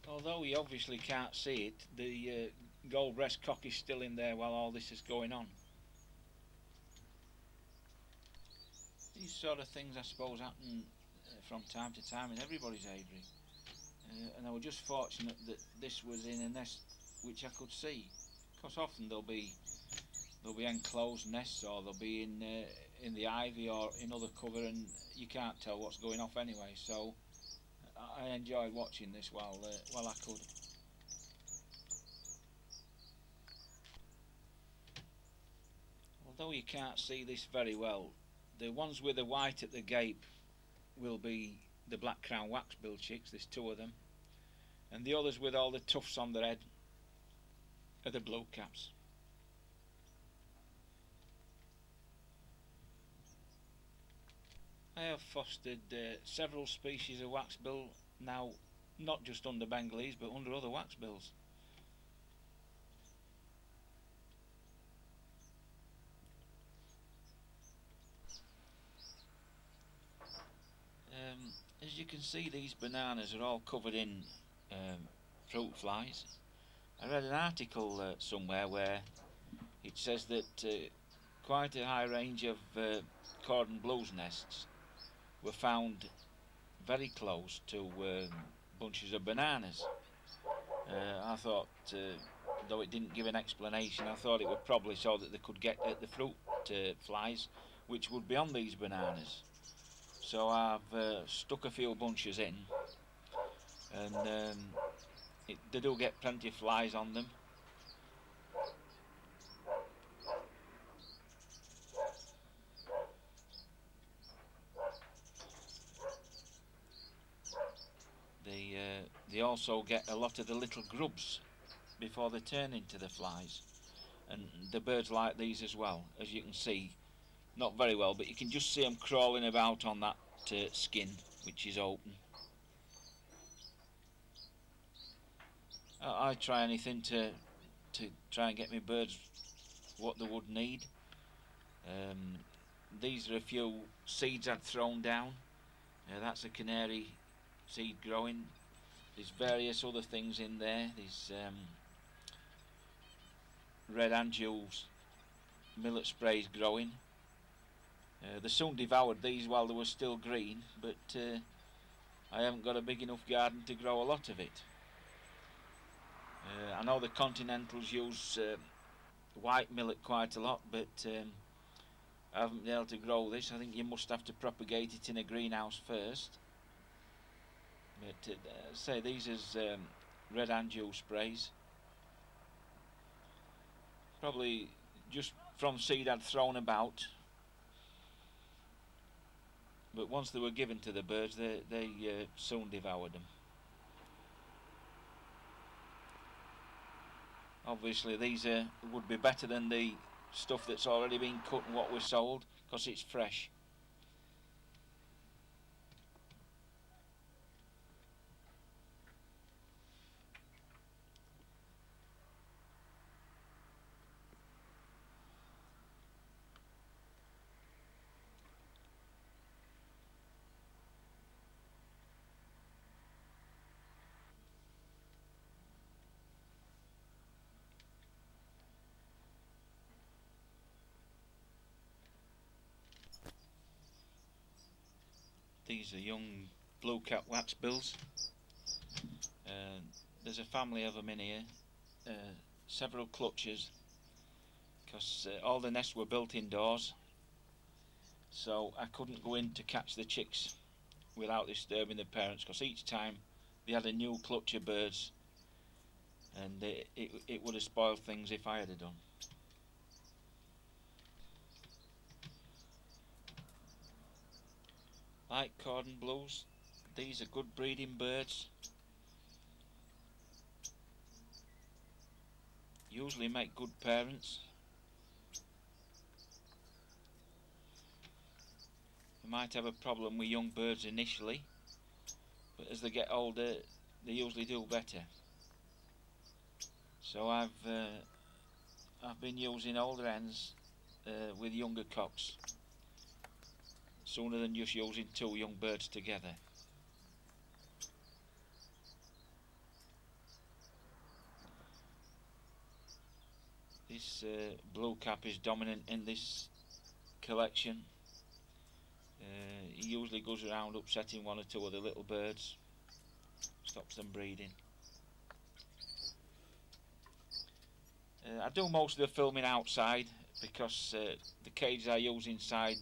Although you obviously can't see it, the gold breast cock is still in there while all this is going on. These sort of things, I suppose, happen from time to time in everybody's aviary, and I was just fortunate that this was in a nest which I could see, because often there'll be enclosed nests, or they'll be in the ivy or in other cover, and you can't tell what's going off anyway. So I enjoyed watching this while I could. Although you can't see this very well, the ones with the white at the gape will be the black crown waxbill chicks. There's two of them, and the others with all the tufts on their head are the blue caps. I have fostered several species of waxbill now, not just under Bengalese but under other waxbills. As you can see, these bananas are all covered in fruit flies. I read an article somewhere where it says that quite a high range of cordon blues nests were found very close to bunches of bananas. I thought, though it didn't give an explanation, I thought it was probably so that they could get at the fruit flies which would be on these bananas. So I've stuck a few bunches in, and they do get plenty of flies on them. They also get a lot of the little grubs before they turn into the flies, and the birds like these as well. As you can see, not very well, but you can just see them crawling about on that skin which is open. I try anything to try and get my birds what they would need. These are a few seeds I'd thrown down. That's a canary seed growing. There's various other things in there. There's red andules, millet sprays growing. They soon devoured these while they were still green, but I haven't got a big enough garden to grow a lot of it. I know the continentals use white millet quite a lot, but I haven't been able to grow this. I think you must have to propagate it in a greenhouse first. But say these is red andule sprays. Probably just from seed I'd thrown about. But once they were given to the birds, they soon devoured them. Obviously these would be better than the stuff that's already been cut and what was sold, because it's fresh. These are young blue cap waxbills. There's a family of them in here, several clutches, because all the nests were built indoors, so I couldn't go in to catch the chicks without disturbing the parents, because each time they had a new clutch of birds, and it would have spoiled things if I had done. Like cordon blues, these are good breeding birds. Usually make good parents. You might have a problem with young birds initially, but as they get older they usually do better. So I've been using older hens with younger cocks, sooner than just using two young birds together. This blue cap is dominant in this collection. He usually goes around upsetting one or two of the little birds, stops them breeding. I do most of the filming outside because the cages I use inside,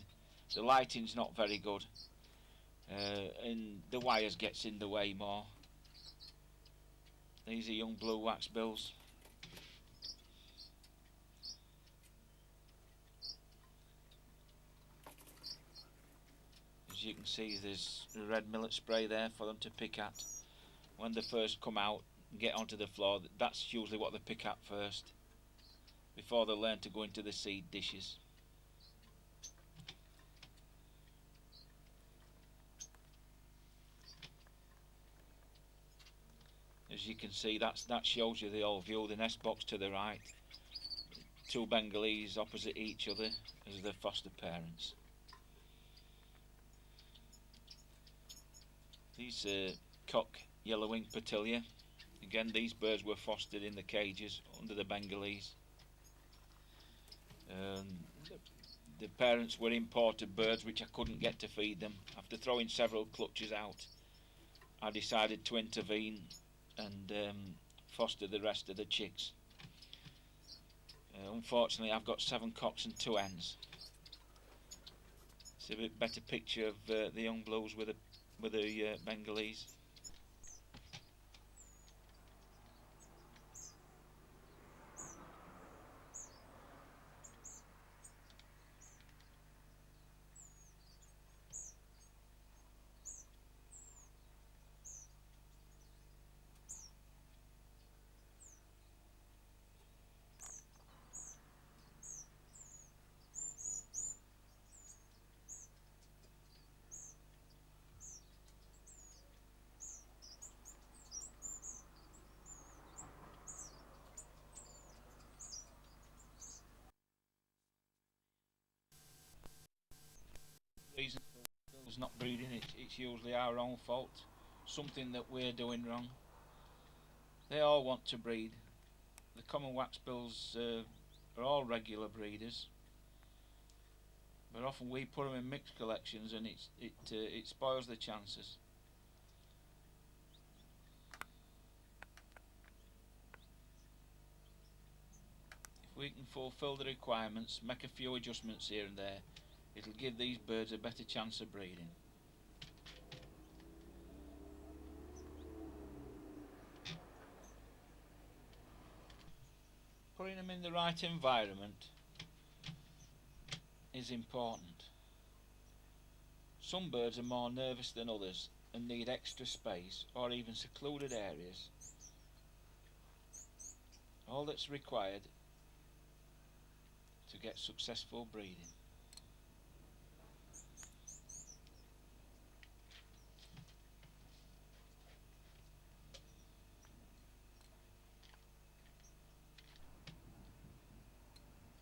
the lighting's not very good, and the wires gets in the way more. These are young blue Waxbills. As you can see, there's red millet spray there for them to pick at. When they first come out and get onto the floor, that's usually what they pick at first, before they learn to go into the seed dishes. As you can see, that shows you the old view, the nest box to the right, two Bengalese opposite each other as their foster parents. These cock yellow-winged petilia, again these birds were fostered in the cages under the Bengalese. The parents were imported birds which I couldn't get to feed them. After throwing several clutches out, I decided to intervene and foster the rest of the chicks. Unfortunately, I've got 7 cocks and 2 hens. It's a bit better picture of the young blues with the Bengalese. Reason for those not breeding, it's usually our own fault, something that we're doing wrong. They all want to breed. The common Waxbills are all regular breeders, but often we put them in mixed collections and it spoils the chances. If we can fulfill the requirements, make a few adjustments here and there, it'll give these birds a better chance of breeding. Putting them in the right environment is important. Some birds are more nervous than others and need extra space or even secluded areas. All that's required to get successful breeding.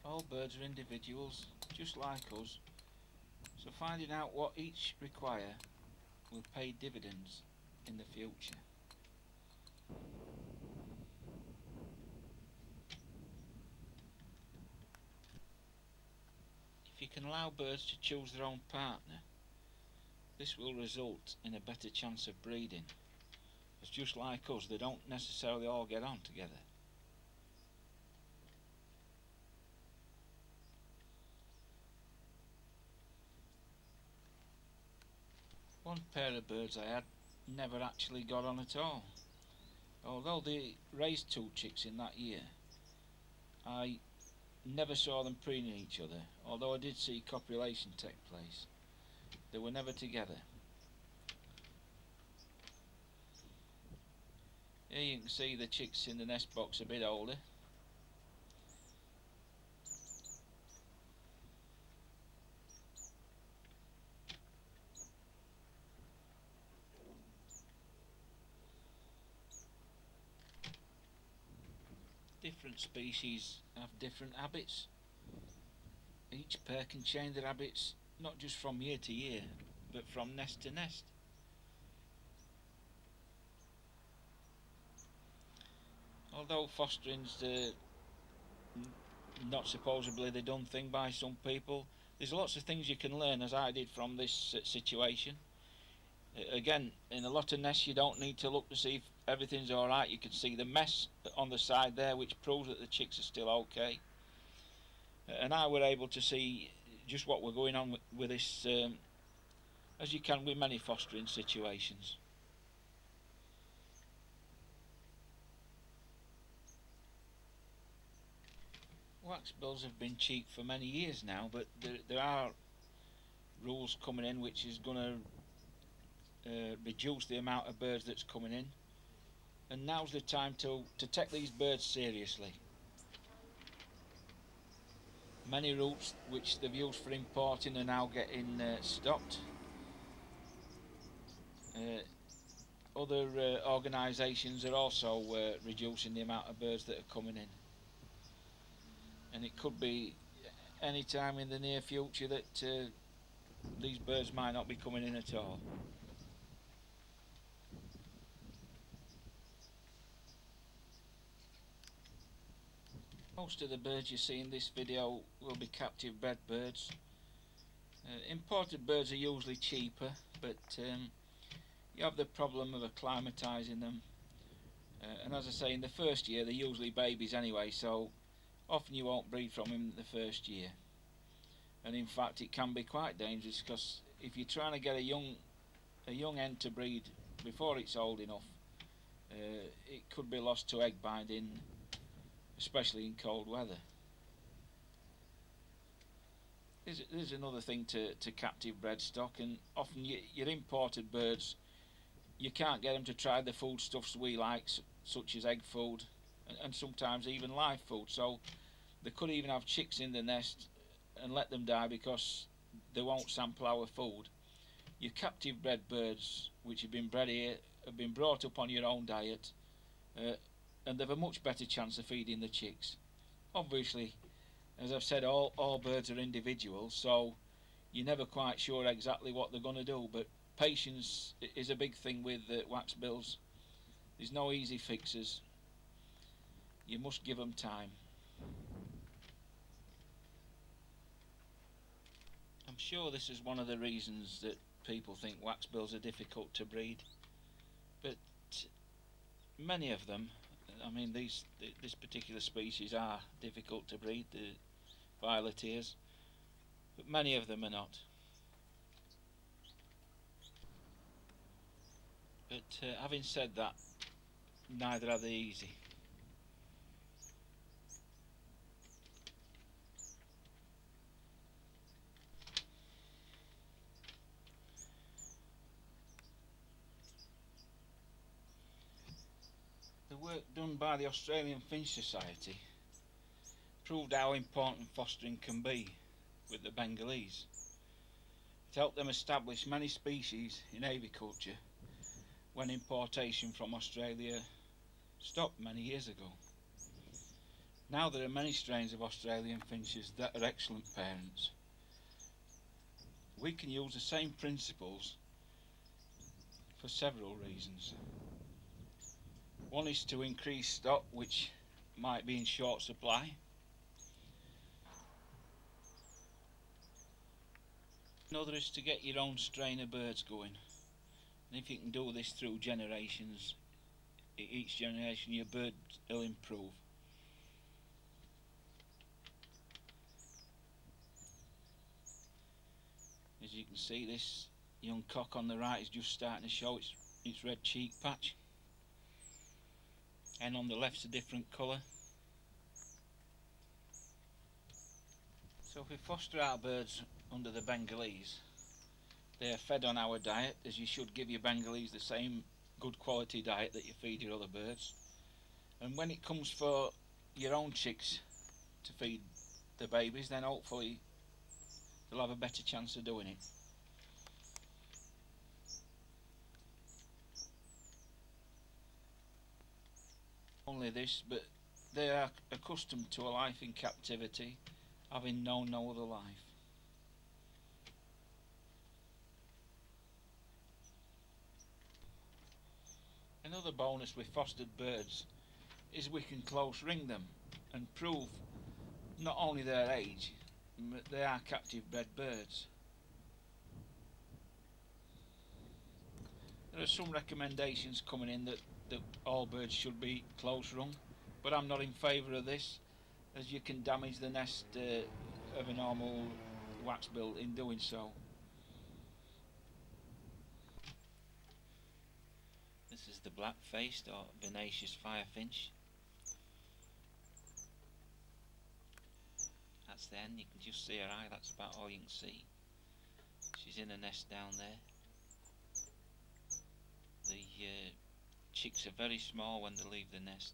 All birds are individuals, just like us, so finding out what each require will pay dividends in the future. If you can allow birds to choose their own partner, this will result in a better chance of breeding, as just like us, they don't necessarily all get on together. One pair of birds I had never actually got on at all. Although they raised 2 chicks in that year, I never saw them preening each other, although I did see copulation take place. They were never together. Here you can see the chicks in the nest box a bit older. Different species have different habits. Each pair can change their habits not just from year to year, but from nest to nest. Although fostering's not supposedly the done thing by some people. There's lots of things you can learn, as I did from this situation. Again, in a lot of nests you don't need to look to see if everything's alright. You can see the mess on the side there, which proves that the chicks are still okay. And I were able to see just what we're going on with this, as you can with many fostering situations. Waxbills have been cheap for many years now, but there are rules coming in which is going to reduce the amount of birds that's coming in, and now's the time to take these birds seriously. Many routes which they've used for importing are now getting stopped. Other organisations are also reducing the amount of birds that are coming in, and it could be any time in the near future that these birds might not be coming in at all. Most of the birds you see in this video will be captive bred birds. Imported birds are usually cheaper, but you have the problem of acclimatising them, and as I say, in the first year they're usually babies anyway, so often you won't breed from them the first year. And in fact it can be quite dangerous, because if you're trying to get a young hen to breed before it's old enough, it could be lost to egg binding, especially in cold weather. There's another thing to captive bred stock, and often your imported birds, you can't get them to try the foodstuffs we like, such as egg food and sometimes even live food, so they could even have chicks in the nest and let them die because they won't sample our food. Your captive bred birds, which have been bred here, have been brought up on your own diet, and they've a much better chance of feeding the chicks. Obviously, as I've said, all birds are individual, so you're never quite sure exactly what they're going to do, but patience is a big thing with waxbills. There's no easy fixes. You must give them time. I'm sure this is one of the reasons that people think waxbills are difficult to breed, but many of them, I mean this particular species are difficult to breed, the violet ears, but many of them are not. But having said that, neither are they easy. The work done by the Australian Finch Society proved how important fostering can be with the Bengalese. It helped them establish many species in aviculture when importation from Australia stopped many years ago. Now there are many strains of Australian finches that are excellent parents. We can use the same principles for several reasons. One is to increase stock, which might be in short supply. Another is to get your own strain of birds going, and if you can do this through generations, each generation your birds will improve. As you can see, this young cock on the right is just starting to show its red cheek patch, and on the left's a different colour. So if we foster our birds under the Bengalese, they are fed on our diet, as you should give your Bengalese the same good quality diet that you feed your other birds. And when it comes for your own chicks to feed the babies, then hopefully they'll have a better chance of doing it. Only this, but they are accustomed to a life in captivity, having known no other life. Another bonus with fostered birds is we can close ring them and prove not only their age, but they are captive bred birds. There are some recommendations coming in that all birds should be close rung, but I'm not in favour of this, as you can damage the nest of a normal waxbill in doing so. This is the black-faced or venacious firefinch. That's the end, you can just see her eye, that's about all you can see. She's in a nest down there. The chicks are very small when they leave the nest.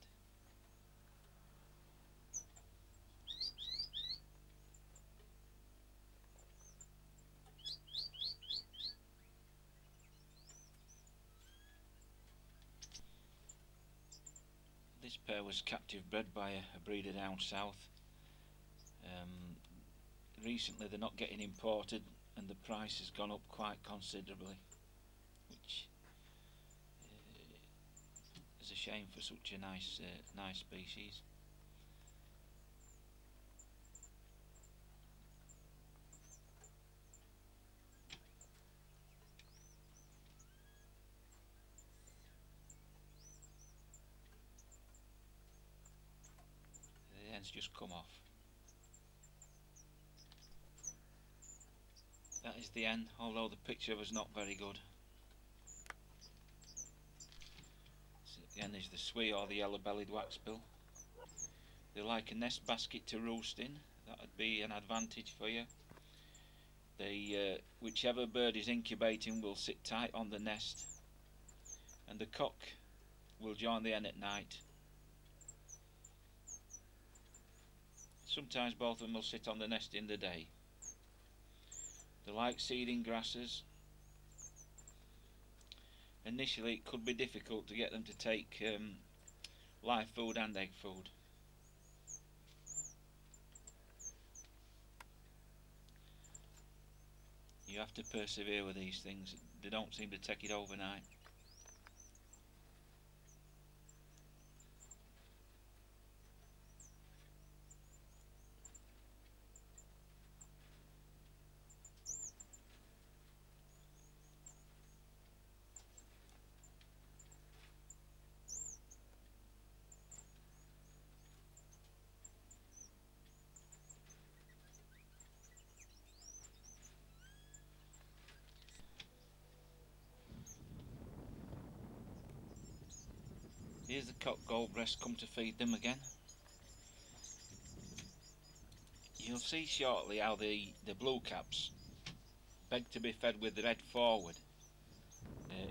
This pair was captive bred by a breeder down south. Recently they're not getting imported and the price has gone up quite considerably, which is a shame for such a nice species. The end's just come off. That is the end, although the picture was not very good. So the end is the swee or the yellow-bellied waxbill. They like a nest basket to roost in. That would be an advantage for you. Whichever bird is incubating will sit tight on the nest, and the cock will join the hen at night. Sometimes both of them will sit on the nest in the day. They like seeding grasses. Initially it could be difficult to get them to take live food and egg food. You have to persevere with these things, they don't seem to take it overnight. Here's the cock goldbreast come to feed them again. You'll see shortly how the blue caps beg to be fed with their head forward,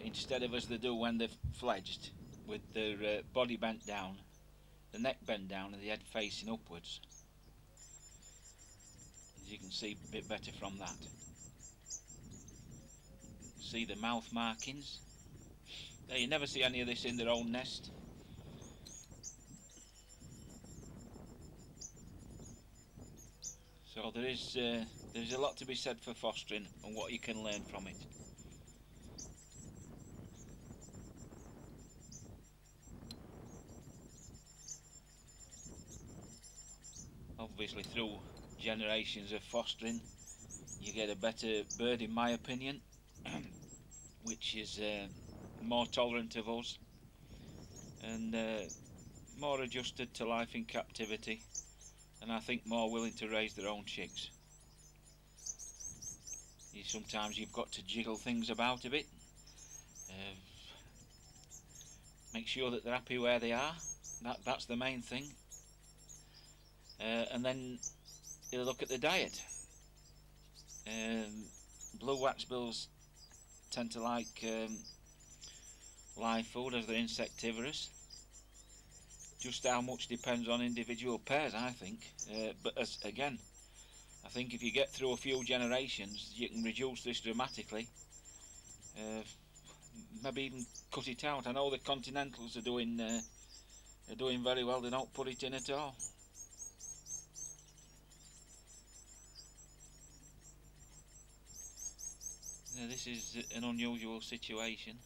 instead of as they do when they've fledged, with their body bent down, the neck bent down and the head facing upwards. As you can see a bit better from that. See the mouth markings? There, you never see any of this in their own nest. So there's a lot to be said for fostering and what you can learn from it. Obviously through generations of fostering you get a better bird, in my opinion, which is more tolerant of us and more adjusted to life in captivity, and I think more willing to raise their own chicks. Sometimes you've got to jiggle things about a bit, make sure that they're happy where they are, that's the main thing, and then you look at the diet. Blue waxbills tend to like live food as they're insectivorous. Just how much depends on individual pairs, I think, but again, I think if you get through a few generations you can reduce this dramatically, maybe even cut it out. I know the continentals are doing very well, they don't put it in at all. This is an unusual situation.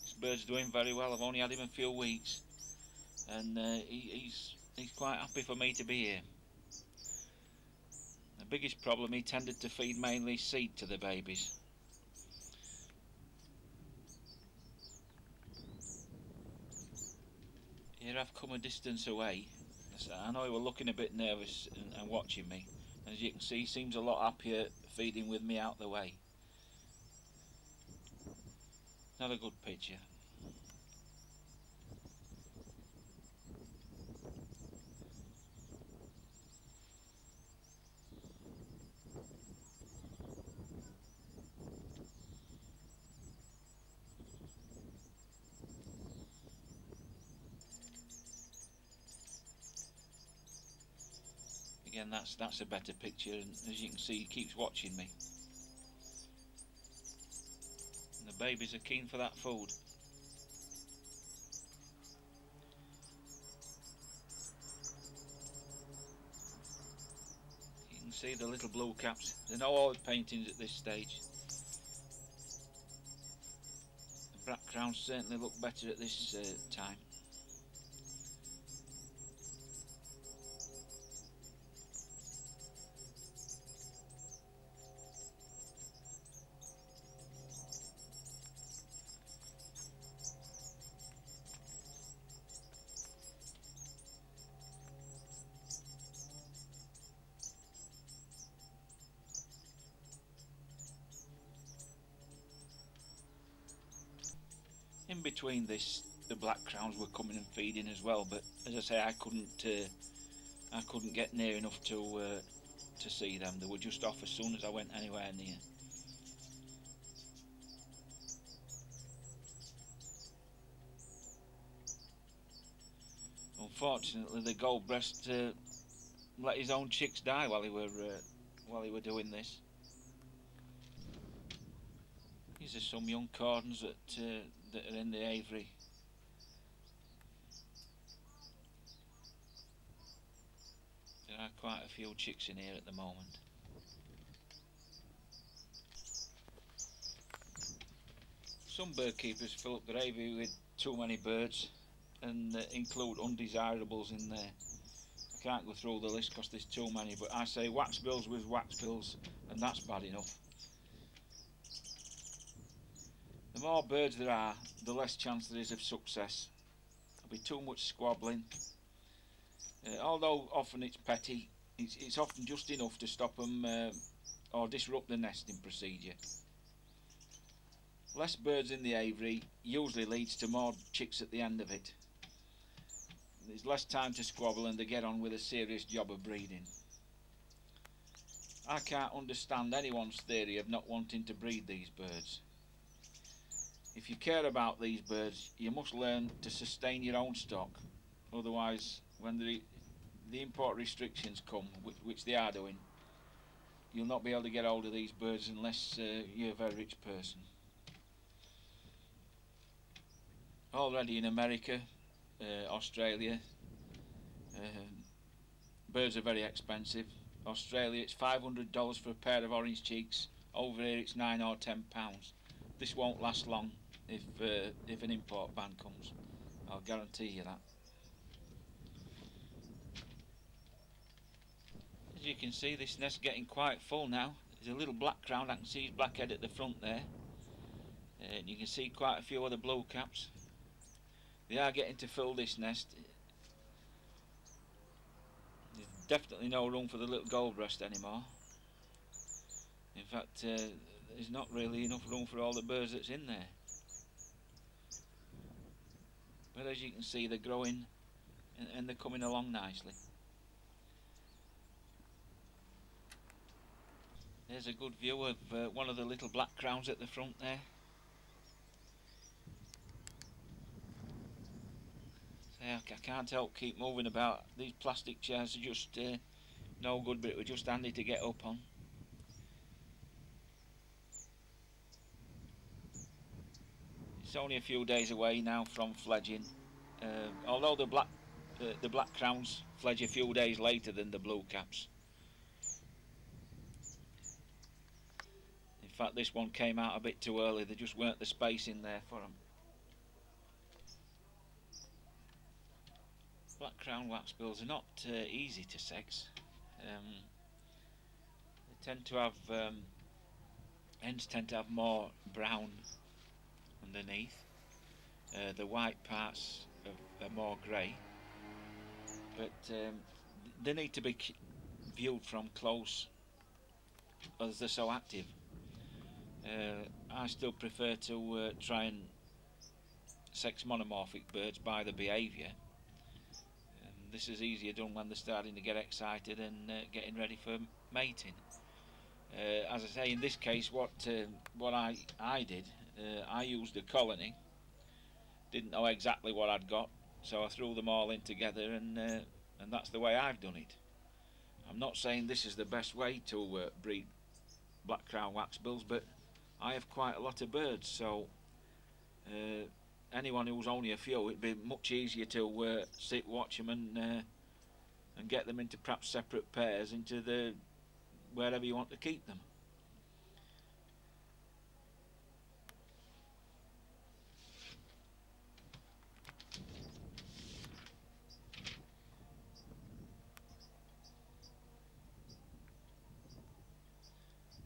This bird's doing very well. I've only had him a few weeks, and he's quite happy for me to be here. biggest problem, he tended to feed mainly seed to the babies. Here I've come a distance away. I know he was looking a bit nervous and watching me. As you can see, he seems a lot happier feeding with me out the way. Not a good picture. Again, that's a better picture, and as you can see, he keeps watching me. And the babies are keen for that food. You can see the little blue caps. There are no oil paintings at this stage. The black crowns certainly look better at this time. In between this, the black crowns were coming and feeding as well, but as I say, I couldn't get near enough to see them. They were just off as soon as I went anywhere near. Unfortunately, the gold breast let his own chicks die while he were doing this. These are some young cordons that are in the aviary. There are quite a few chicks in here at the moment. Some bird keepers fill up their aviary with too many birds and include undesirables in there. I can't go through the list because there's too many, but I say waxbills with waxbills, and that's bad enough. The more birds there are, the less chance there is of success. There'll be too much squabbling. Although often it's petty, it's often just enough to stop them or disrupt the nesting procedure. Less birds in the aviary usually leads to more chicks at the end of it. There's less time to squabble and they get on with a serious job of breeding. I can't understand anyone's theory of not wanting to breed these birds. If you care about these birds, you must learn to sustain your own stock. Otherwise, when the import restrictions come, which they are doing, you'll not be able to get hold of these birds unless you're a very rich person. Already in America, Australia, birds are very expensive. Australia, it's $500 for a pair of orange cheeks. Over here, it's £9 or £10. This won't last long if an import ban comes. I'll guarantee you that. As you can see, this nest's getting quite full now. There's a little black crown. I can see his black head at the front there. And you can see quite a few other blue caps. They are getting to fill this nest. There's definitely no room for the little gold breast anymore. In fact, there's not really enough room for all the birds that's in there. But as you can see, they're growing and they're coming along nicely. There's a good view of one of the little black crowns at the front there. So I can't help keep moving about. These plastic chairs are just no good, but it was just handy to get up on. It's only a few days away now from fledging. Although the black crowns fledge a few days later than the blue caps. In fact, this one came out a bit too early. There just weren't the space in there for them. Black crown waxbills are not easy to sex. tend to have hens tend to have more brown underneath. The white parts are more grey, but they need to be viewed from close as they're so active. I still prefer to try and sex monomorphic birds by the behaviour. This is easier done when they're starting to get excited and getting ready for mating. As I say, in this case, what I did, I used a colony. Didn't know exactly what I'd got, so I threw them all in together, and that's the way I've done it. I'm not saying this is the best way to breed black crown waxbills, but I have quite a lot of birds, so anyone who's only a few, it'd be much easier to sit, watch them, and get them into perhaps separate pairs into the wherever you want to keep them.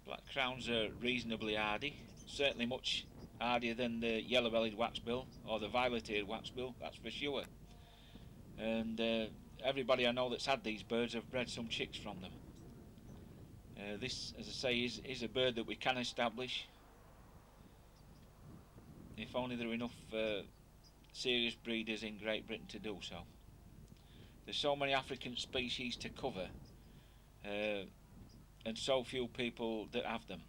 Black crowns are reasonably hardy, certainly much hardier than the yellow-bellied waxbill or the violet-eared waxbill, that's for sure. And everybody I know that's had these birds have bred some chicks from them. This, as I say, is a bird that we can establish if only there are enough serious breeders in Great Britain to do so. There's so many African species to cover, and so few people that have them.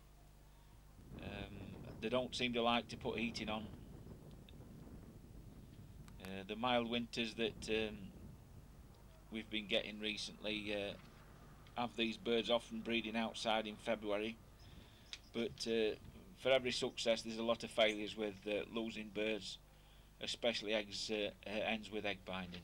They don't seem to like to put heating on. The mild winters that we've been getting recently have these birds often breeding outside in February, but for every success there's a lot of failures with losing birds, especially hens with egg binding.